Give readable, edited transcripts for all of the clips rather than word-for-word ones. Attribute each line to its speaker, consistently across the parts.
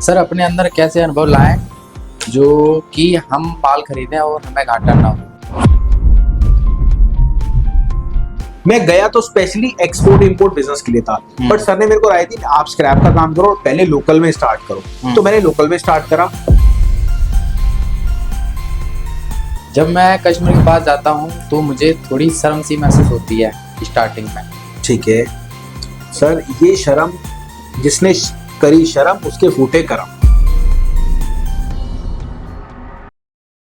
Speaker 1: Sir अपने अंदर कैसे अनुभव लाएं जो कि हम माल खरीदें और हमें घाटा ना हो।
Speaker 2: मैं गया तो स्पेशली एक्सपोर्ट इंपोर्ट बिजनेस के लिए था, बट सर ने मेरे को राय दी आप स्क्रैप का काम करो और पहले लोकल में स्टार्ट करो। तो मैंने लोकल में स्टार्ट करा।
Speaker 1: जब मैं कस्टमर के पास जाता हूँ तो मुझे थोड़ी शर्म सी महसूस होती है स्टार्टिंग में।
Speaker 2: ठीक है सर, ये शर्म जिसने करी शर्म उसके फूटे करम।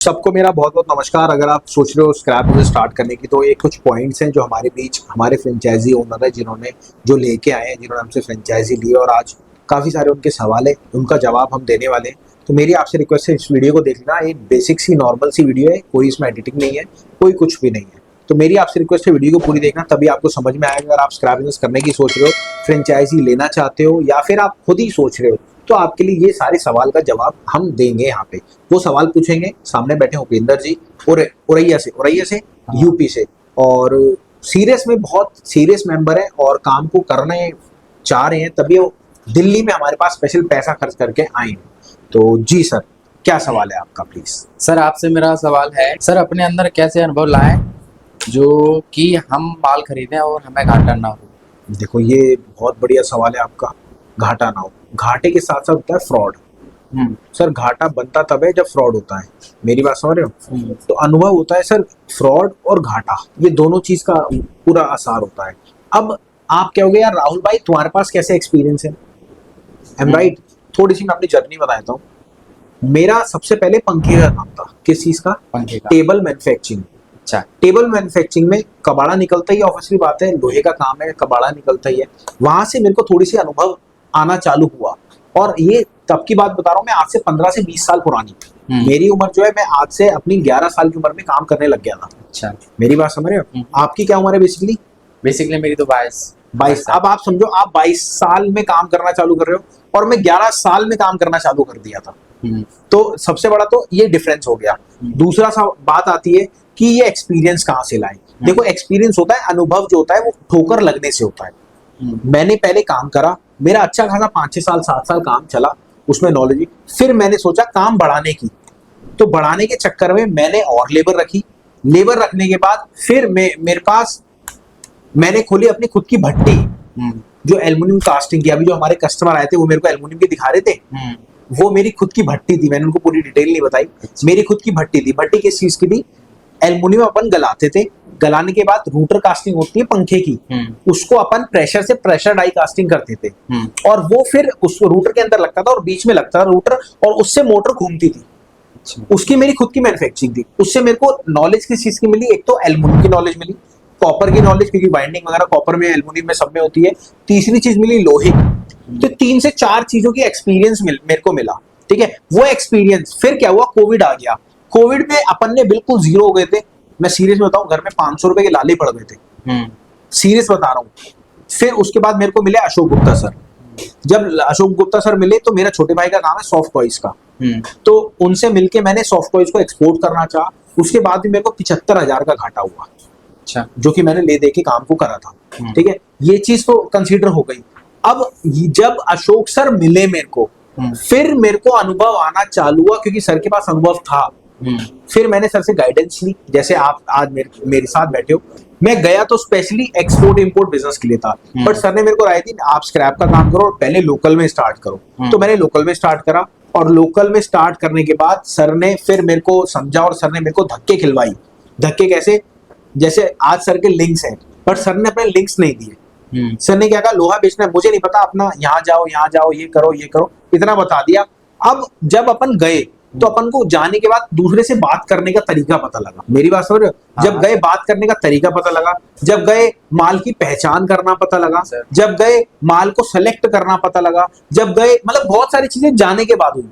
Speaker 2: सबको मेरा बहुत बहुत नमस्कार। अगर आप सोच रहे हो स्क्रैप से स्टार्ट करने की, तो ये कुछ पॉइंट्स हैं जो हमारे बीच हमारे फ्रेंचाइजी ओनर है जिन्होंने जो लेके आए हैं, जिन्होंने हमसे फ्रेंचाइजी ली, और आज काफ़ी सारे उनके सवाल है, उनका जवाब हम देने वाले हैं। तो मेरी आपसे रिक्वेस्ट है इस वीडियो को देख लेना। एक बेसिक सी नॉर्मल सी वीडियो है, कोई इसमें एडिटिंग नहीं है, कोई कुछ भी नहीं है। तो मेरी आपसे रिक्वेस्ट है वीडियो को पूरी देखना, तभी आपको समझ में आएगा। अगर आप स्क्रैप बिजनेस करने की सोच रहे हो, फ्रेंचाइजी लेना चाहते हो, या फिर आप खुद ही सोच रहे हो, तो आपके लिए ये सारे सवाल का जवाब हम देंगे। यहाँ पे वो सवाल पूछेंगे, सामने बैठे उपेंद्र जी और उरैया से यूपी से, और सीरियस में बहुत सीरियस मेंबर है और काम को करने चाह रहे हैं, तभी वो दिल्ली में हमारे पास स्पेशल पैसा खर्च करके आए। तो जी सर, क्या सवाल है आपका प्लीज?
Speaker 1: सर आपसे मेरा सवाल है, सर अपने अंदर कैसे अनुभव लाएं जो कि हम माल खरीदें और हमें घाटा ना हो।
Speaker 2: देखो, ये बहुत बढ़िया सवाल है आपका। घाटा ना हो, घाटे के साथ साथ होता है फ्रॉड। सर घाटा बनता तब है जब फ्रॉड होता है, मेरी बात समझ रहे हो? तो अनुभव होता है सर, फ्रॉड और घाटा, ये दोनों चीज का पूरा असर होता है। अब आप कहोगे यार राहुल भाई तुम्हारे पास कैसे एक्सपीरियंस है, एम राइट? थोड़ी सी मैं अपनी जर्नी बताता हूँ। मेरा सबसे पहले पंखे का काम था। किस चीज का?
Speaker 1: पंखे का।
Speaker 2: Table manufacturing. अच्छा, टेबल मैन्युफैक्चरिंग में कबाड़ा निकलता ही, ऑब्वियसली बात है, लोहे का काम है, कबाड़ा निकलता ही है। वहां से मेरे को थोड़ी सी अनुभव आना चालू हुआ, और ये तब की बात बता रहा हूँ मैं, आज से 15 से 20 साल पुरानी। मेरी उम्र जो है, मैं आज से अपनी 11 साल की उम्र में काम करने लग गया था।
Speaker 1: अच्छा,
Speaker 2: मेरी बात समझ रहे हो? आपकी क्या उम्र है बेसिकली?
Speaker 1: मेरी तो 22।
Speaker 2: अब आप समझो, आप 22 साल में काम करना चालू कर रहे हो, और मैं 11 साल में काम करना चालू कर दिया था। तो सबसे बड़ा तो ये डिफरेंस हो गया। दूसरा सा बात आती है कि ये एक्सपीरियंस कहाँ से लाए। देखो, एक्सपीरियंस होता है, अनुभव जो होता है वो ठोकर लगने से होता है। मैंने पहले काम करा, मेरा अच्छा खासा 5-6 साल 7 साल काम चला, उसमें नॉलेज। फिर मैंने सोचा काम बढ़ाने की, तो बढ़ाने के चक्कर में मैंने और लेबर रखी। लेबर रखने के बाद फिर मेरे पास मैंने खोली अपनी खुद की भट्टी, जो एल्युमिनियम कास्टिंग की। अभी जो हमारे कस्टमर आए थे वो मेरे को एल्युमिनियम की दिखा रहे थे, वो मेरी खुद की भट्टी थी। मैंने उनको पूरी डिटेल नहीं बताई, मेरी खुद की भट्टी थी। भट्टी किस चीज की थी? एल्युमिनियम अपन गलाते थे, गलाने के बाद रूटर कास्टिंग होती है पंखे की, उसको अपन प्रेशर से प्रेशर डाई कास्टिंग करते थे, और वो फिर उस रूटर के अंदर लगता था, और बीच में लगता था रूटर, और उससे मोटर घूमती थी। उसकी मेरी खुद की मैन्युफैक्चरिंग थी। उससे मेरे को नॉलेज किस चीज की मिली? एक तो एल्युमिनियम की नॉलेज मिली, कॉपर की नॉलेज, क्योंकि बाइंडिंग वगैरह कॉपर में, एल्युमिनियम में, सब में होती है। तीसरी चीज मिली लोहे की। तो 3 से 4 चीजों की एक्सपीरियंस मेरे को मिला। ठीक है, वो एक्सपीरियंस फिर क्या हुआ, कोविड आ गया। कोविड में अपन ने बिल्कुल जीरो हो गए थे। मैं सीरियस बताऊं, घर में 500 रुपए के लाले पड़ गए थे, सीरियस बता रहा हूँ। फिर उसके बाद मेरे को मिले अशोक गुप्ता सर। जब अशोक गुप्ता सर मिले, तो मेरा छोटे भाई का काम है सॉफ्ट टॉयज का, तो उनसे मिलके मैंने सॉफ्ट टॉयज को एक्सपोर्ट करना चाहा। उसके बाद भी मेरे को 75,000 का घाटा हुआ। अच्छा, जो कि मैंने ले दे के काम को करा था। ठीक है, ये चीज तो कंसीडर हो गई। अब जब अशोक सर मिले मेरे को, फिर मेरे को अनुभव आना चालू हुआ, क्योंकि सर के पास अनुभव था। फिर मैंने सर से गाइडेंस ली, जैसे आप आज मेरे साथ बैठे हो। मैं गया तो स्पेशली एक्सपोर्ट इंपोर्ट बिजनेस के लिए था, बट सर ने मेरे को राय दी आप स्क्रैप का काम करो और पहले लोकल में स्टार्ट करो। तो मैंने लोकल में स्टार्ट करा, और लोकल में स्टार्ट करने के बाद सर ने फिर मेरे को समझा, और सर ने मेरे को धक्के खिलवाई। धक्के कैसे? जैसे आज सर के लिंक्स हैं, बट सर ने अपने लिंक्स नहीं दिए। सर ने क्या कहा, लोहा बेचना है, मुझे नहीं पता, अपना यहाँ जाओ, ये करो, इतना बता दिया। अब जब अपन गए, तो अपन को जाने के बाद दूसरे से बात करने का तरीका पता लगा। मेरी बात समझ रहे हो? जब गए बात करने का तरीका पता लगा, जब गए माल की पहचान करना पता लगा, जब गए माल को सेलेक्ट करना पता लगा, जब गए, मतलब बहुत सारी चीजें जाने के बाद हुई।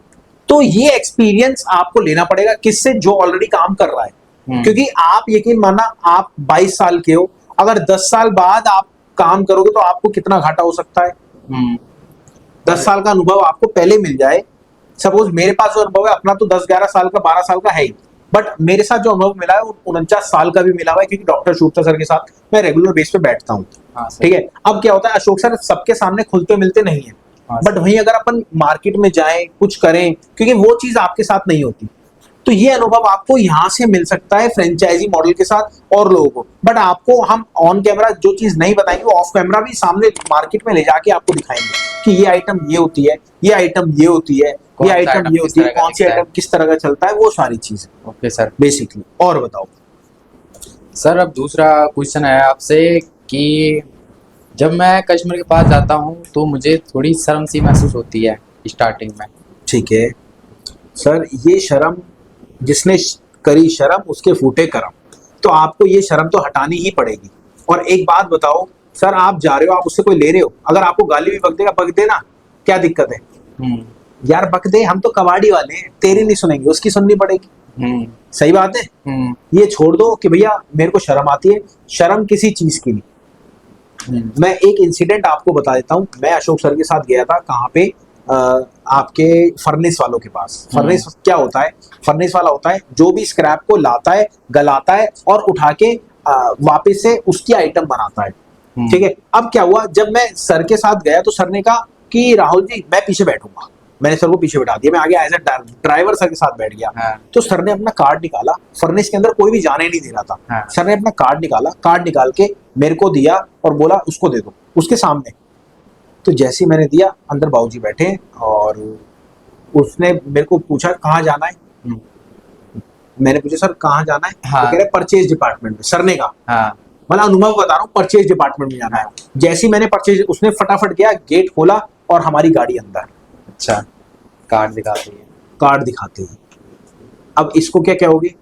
Speaker 2: तो ये एक्सपीरियंस आपको लेना पड़ेगा, किससे? जो ऑलरेडी काम कर रहा है। क्योंकि आप यकीन मानना, आप 22 साल के हो, अगर 10 साल बाद आप काम करोगे तो आपको कितना घाटा हो सकता है। 10 साल का अनुभव आपको पहले मिल जाए। सपोज मेरे पास जो अनुभव है अपना, तो 10-11 साल का, 12 साल का है ही, बट मेरे साथ जो अनुभव मिला है वो 49 साल का भी मिला हुआ है, क्योंकि डॉक्टर शुक्ता सर के साथ मैं रेगुलर बेस पे बैठता हूँ। ठीक है, अब क्या होता है, अशोक सर सबके सामने खुलते मिलते नहीं है,
Speaker 1: हाँ
Speaker 2: बट वहीं अगर अपन मार्केट में जाएं कुछ करें, क्योंकि वो चीज आपके साथ नहीं होती, तो ये अनुभव आपको यहाँ से मिल सकता है फ्रेंचाइजी मॉडल के साथ और लोगों को। बट आपको हम ऑन कैमरा जो चीज नहीं बताएंगे वो ऑफ कैमरा भी सामने मार्केट में ले जाके आपको दिखाएंगे कि ये आइटम ये होती है, ये आइटम ये होती है, ये आइटम ये होती है, कौन सी आइटम किस तरह का चलता है, वो सारी चीजें
Speaker 1: ओके सर।
Speaker 2: बेसिकली। और बताओ
Speaker 1: सर अब दूसरा क्वेश्चन है आपसे कि जब मैं कस्टमर के पास जाता हूँ तो मुझे थोड़ी शर्म सी महसूस होती है स्टार्टिंग में।
Speaker 2: ठीक है सर, ये शर्म जिसने करी शर्म उसके फूटे करम, तो आपको ये शर्म तो हटानी ही पड़ेगी। और एक बात बताओ सर, आप जा रहे हो, आप उससे कोई ले रहे हो, अगर आपको गाली भी बक देगा, बक देना, क्या दिक्कत है यार, बक दे, हम तो कबाड़ी वाले हैं, तेरी नहीं सुनेंगे, उसकी सुननी पड़ेगी। सही बात है। ये छोड़ दो कि भैया मेरे को शर्म आती है, शर्म किसी चीज की नहीं। मैं एक इंसिडेंट आपको बता देता हूँ। मैं अशोक सर के साथ गया था, कहाँ पे, आपके फर्नेस वालों के पास। फर्नेस क्या होता है? फर्नेस वाला होता है जो भी स्क्रैप को लाता है, गलाता है और उठा के वापस से उसकी आइटम बनाता है। ठीक है। अब क्या हुआ, जब मैं सर के साथ गया तो सर ने कहा कि राहुल जी मैं पीछे बैठूंगा। मैंने सर को पीछे बैठा दिया, मैं आगे एज अ ड्राइवर सर के साथ बैठ गया। तो सर ने अपना कार्ड निकाला, फर्नेस के अंदर कोई भी जाने नहीं दे रहा था। सर ने अपना कार्ड निकाला, कार्ड निकाल के मेरे को दिया और बोला उसको दे दो, उसके सामने। तो जैसे ही मैंने दिया, अंदर बाबूजी बैठे और उसने मेरे को पूछा कहाँ जाना है। मैंने पूछा सर कहाँ जाना है? तो कह रहे परचेज डिपार्टमेंट में। सर ने कहा, मतलब अनुभव बता रहा हूँ, परचेज डिपार्टमेंट में जाना है। जैसे ही मैंने परचेज, उसने फटाफट गया, गेट खोला और हमारी गाड़ी अंदर।
Speaker 1: अच्छा, कार्ड दिखाते हैं।
Speaker 2: कार्ड दिखाते हैं। अब इसको क्या कहोगे?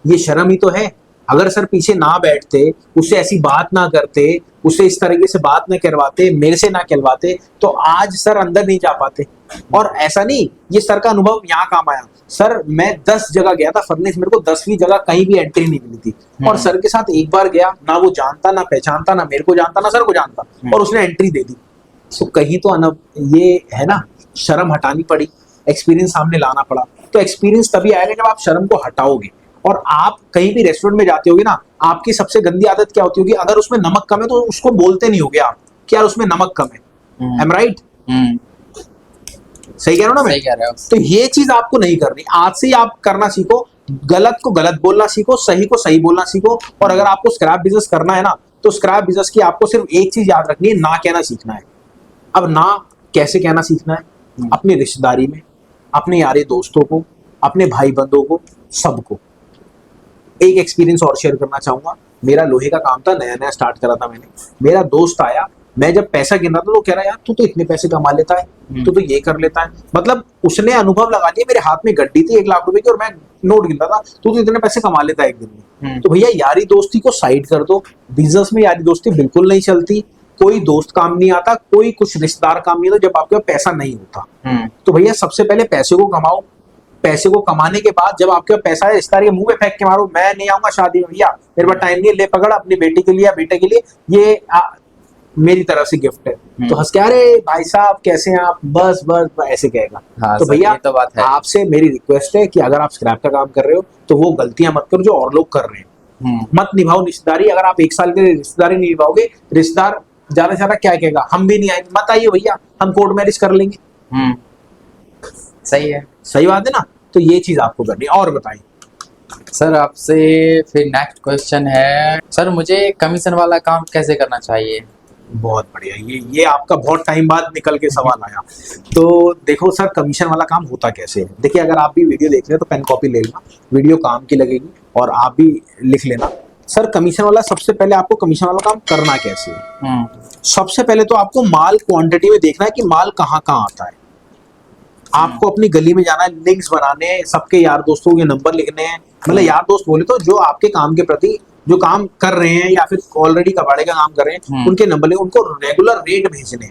Speaker 2: ये शर्म ही तो है। अगर सर पीछे ना बैठते, उससे ऐसी बात ना करते, उससे इस तरीके से बात ना करवाते, मेरे से ना कहलवाते, तो आज सर अंदर नहीं जा पाते। और ऐसा नहीं, ये सर का अनुभव यहाँ काम आया। सर मैं 10 जगह गया था फर्नेस, मेरे को 10वीं जगह कहीं भी एंट्री नहीं मिली थी। और सर के साथ एक बार गया, ना वो जानता, ना पहचानता, ना मेरे को जानता, ना सर को जानता, और उसने एंट्री दे दी। तो कहीं तो ये है ना, शर्म हटानी पड़ी, एक्सपीरियंस सामने लाना पड़ा। तो एक्सपीरियंस तभी आएगा जब आप शर्म को हटाओगे। और आप कहीं भी रेस्टोरेंट में जाते होगे ना, आपकी सबसे गंदी आदत क्या होती होगी? अगर उसमें नमक कम है तो उसको बोलते नहीं होगे आप कि यार उसमें नमक कम है। Am right? सही कह रहा हूं ना मैं?
Speaker 1: सही कह रहे हो।
Speaker 2: तो ये चीज आपको नहीं करनी। आज से ही आप करना सीखो, गलत को गलत बोलना सीखो, सही को सही बोलना सीखो। और अगर आपको स्क्रैप बिजनेस करना है ना, तो स्क्रैप बिजनेस की आपको सिर्फ एक चीज याद रखनी है, ना कहना सीखना है। अब ना कैसे कहना सीखना है? अपनी रिश्तेदारी में, अपने यारे दोस्तों को, अपने भाई बंधुओं को, सबको। एक एक्सपीरियंस और शेयर करना चाहूंगा। मेरा लोहे का काम था, नया नया स्टार्ट करा था मैंने। मेरा दोस्त आया, मैं जब पैसा गिन रहा था तो कह रहा यार तू तो इतने पैसे कमा लेता है, तू तो ये कर लेता है। मतलब उसने अनुभव लगा लिया। मेरे हाथ में गड्डी थी 1 लाख रुपए की और मैं नोट गिन रहा था, तू तो इतने पैसे कमा लेता है एक दिन में। तो भैया यारी दोस्ती को साइड कर दो। बिजनेस में यारी दोस्ती बिल्कुल नहीं चलती। कोई दोस्त काम नहीं आता, कोई कुछ रिश्तेदार काम नहीं आता जब आपके पास पैसा नहीं होता। तो भैया सबसे पहले पैसे को कमाओ। पैसे को कमाने के बाद जब आपके पास पैसा है, रिश्तेदार के मुंह पे फेंक के मारो मैं नहीं आऊंगा शादी में, भैया मेरे पास टाइम नहीं है, ले पकड़ अपनी बेटी के लिए या बेटे के लिए, ये मेरी तरफ से गिफ्ट है। तो हंस के अरे भाई साहब कैसे हैं आप, बस बस ऐसे कहेगा।
Speaker 1: हाँ,
Speaker 2: तो भैया
Speaker 1: तो बात है।
Speaker 2: आपसे मेरी रिक्वेस्ट है कि अगर आप स्क्रैप का काम कर रहे हो तो वो गलतियां मत करो जो और लोग कर रहे हैं। मत निभाओ रिश्तेदारी। अगर आप 1 साल के लिए रिश्तेदारी नहीं निभाओगे, रिश्तेदार ज्यादा से ज्यादा क्या कहेगा, हम भी नहीं आएंगे, मत आइए भैया, हम कोर्ट मैरिज कर लेंगे।
Speaker 1: सही है।
Speaker 2: सही बात है ना? तो ये चीज आपको करनी है। और बताइए
Speaker 1: सर आपसे फिर नेक्स्ट क्वेश्चन है, सर मुझे कमीशन वाला काम कैसे करना चाहिए?
Speaker 2: बहुत बढ़िया, ये आपका बहुत टाइम बाद निकल के सवाल आया। तो देखो सर, कमीशन वाला काम होता कैसे है। देखिए अगर आप भी वीडियो देख रहे हैं तो पेन कॉपी ले लेना, वीडियो काम की लगेगी और आप भी लिख लेना। सर कमीशन वाला, सबसे पहले आपको कमीशन वाला काम करना कैसे है? सबसे पहले तो आपको माल क्वांटिटी में देखना है कि माल कहाँ कहाँ आता है। आपको अपनी गली में जाना है, लिंक्स बनाने, सबके यार दोस्तों के नंबर लिखने हैं। मतलब यार दोस्त बोले तो जो आपके काम के प्रति जो काम कर रहे हैं या फिर ऑलरेडी कबाड़े का काम कर रहे हैं, उनके नंबर लें, उनको रेगुलर रेट भेजने।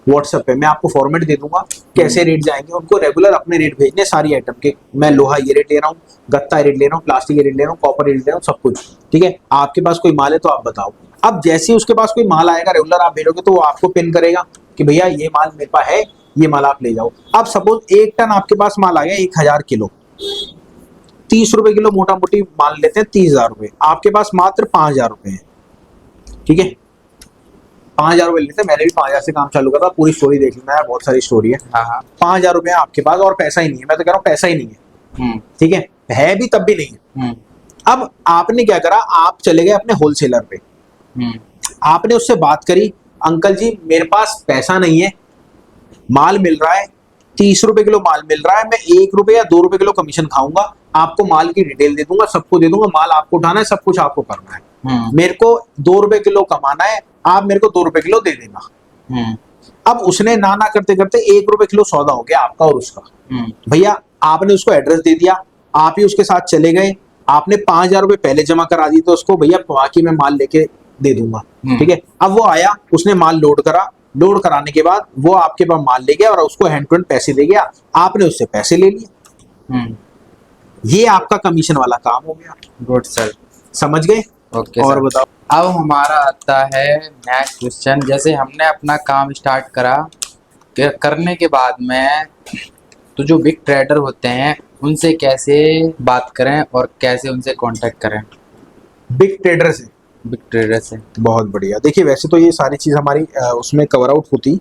Speaker 2: व्हाट्सएप पे मैं आपको फॉर्मेट दे दूंगा कैसे रेट जाएंगे, उनको रेगुलर अपने रेट भेजने सारी आइटम के। मैं लोहा ये रेट ले रहा हूँ, गत्ता रेट ले रहा हूँ, प्लास्टिक रेट ले रहा हूँ, कॉपर रेट ले रहा हूँ, सब कुछ ठीक है। आपके पास कोई माल है तो आप बताओ। अब जैसे ही उसके पास कोई माल आएगा रेगुलर आप भेजोगे तो वो आपको पिन करेगा कि भैया ये माल मेरे पास है, ये माल आप ले जाओ। अब सपोज 1 टन आपके पास माल आ गया, 1000 किलो, 30 रुपए किलो मोटा मोटी मान लेते हैं, 30,000 रुपए। आपके पास मात्र 5,000 रुपए है, ठीक है। 5,000 रुपए लेते, मैंने भी 5,000 से काम चालू करा, पूरी स्टोरी देख लेना यार, बहुत सारी स्टोरी है।
Speaker 1: हाँ हाँ।
Speaker 2: 5,000 रुपए आपके पास और पैसा ही नहीं है, मैं तो कह रहा हूँ पैसा ही नहीं है, ठीक है भी तब भी नहीं है। अब आपने क्या करा, आप चले गए अपने होलसेलर पे, आपने उससे बात करी, अंकल जी मेरे पास पैसा नहीं है, माल मिल रहा है 30 रुपए किलो माल मिल रहा है, मैं 1 रुपए या 2 रुपए किलो कमीशन खाऊंगा, आपको माल की डिटेल दे दूंगा, सबको दे दूंगा, माल आपको उठाना है, सब कुछ आपको करना है, मेरे को 2 रुपए किलो कमाना है, आप मेरे को 2 रुपए किलो दे देना। अब उसने ना ना करते करते 1 रुपए किलो सौदा हो गया आपका और उसका। भैया आपने उसको एड्रेस दे दिया, आप ही उसके साथ चले गए, आपने 5,000 रुपए पहले जमा करा दिए तो उसको, भैया बाकी मैं माल लेके दे दूंगा, ठीक है। अब वो आया, उसने माल लोड करा, लोड कराने के बाद वो आपके पास माल ले गया और उसको हैंड टू हैंड पैसे दे गया, आपने उससे पैसे ले लिए, ये आपका कमीशन वाला काम हो गया।
Speaker 1: गुड सर,
Speaker 2: समझ गए?
Speaker 1: ओके
Speaker 2: और
Speaker 1: सर।
Speaker 2: बताओ।
Speaker 1: अब हमारा आता है नेक्स्ट क्वेश्चन, जैसे हमने अपना काम स्टार्ट करा, करने के बाद में तो जो बिग ट्रेडर होते हैं उनसे कैसे बात करें और कैसे उनसे कांटेक्ट करें?
Speaker 2: बिग ट्रेडर से?
Speaker 1: बिग ट्रेडर से
Speaker 2: बहुत बढ़िया। देखिए वैसे तो ये सारी चीज हमारी उसमें कवर आउट होती,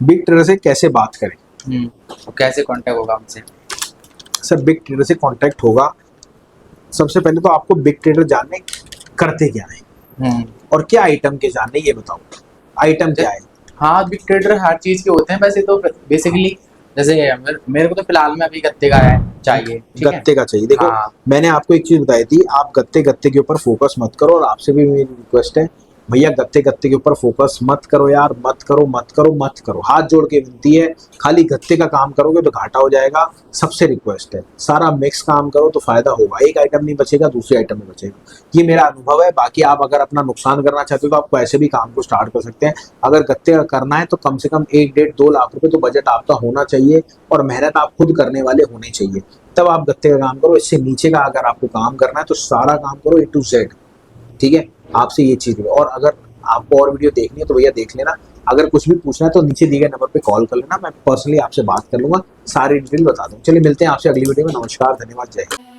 Speaker 2: बिग ट्रेडर से कैसे बात करें,
Speaker 1: तो कैसे कांटेक्ट होगा हमसे?
Speaker 2: सर बिग ट्रेडर से कांटेक्ट होगा, सबसे पहले तो आपको बिग ट्रेडर जानने करते क्या है और क्या आइटम के जानने, ये बताओ आइटम क्या है।
Speaker 1: हाँ, बिग ट्रेडर हर चीज के होते हैं वैसे तो, बेसिकली जैसे मेरे को तो फिलहाल में अभी गत्ते का चाहिए, ठीक है?
Speaker 2: गत्ते का चाहिए। देखो
Speaker 1: हाँ।
Speaker 2: मैंने आपको एक चीज बताई थी, आप गत्ते के ऊपर फोकस मत करो, और आपसे भी मेरी रिक्वेस्ट है भैया गत्ते के ऊपर फोकस मत करो यार, मत करो मत करो मत करो, हाथ जोड़ के विनती है, खाली गत्ते का काम करोगे तो घाटा हो जाएगा। सबसे रिक्वेस्ट है सारा मिक्स काम करो तो फायदा होगा, एक आइटम नहीं बचेगा दूसरे आइटम में बचेगा, ये मेरा अनुभव है। बाकी आप अगर अपना नुकसान करना चाहते हो तो आप ऐसे भी काम को स्टार्ट कर सकते हैं। अगर गत्ते का करना है तो कम से कम 1-1.5-2 लाख रुपए तो बजट आपका होना चाहिए, और मेहनत आप खुद करने वाले होने चाहिए, तब आप गत्ते का काम करो। इससे नीचे का अगर आपको काम करना है तो सारा काम करो A to Z, ठीक है? आपसे ये चीज है। और अगर आपको और वीडियो देखनी है तो भैया देख लेना, अगर कुछ भी पूछना है तो नीचे दिए गए नंबर पे कॉल कर लेना, मैं पर्सनली आपसे बात कर लूंगा, सारी डिटेल बता दूं। चलिए मिलते हैं आपसे अगली वीडियो में, नमस्कार, धन्यवाद, जय हिंद।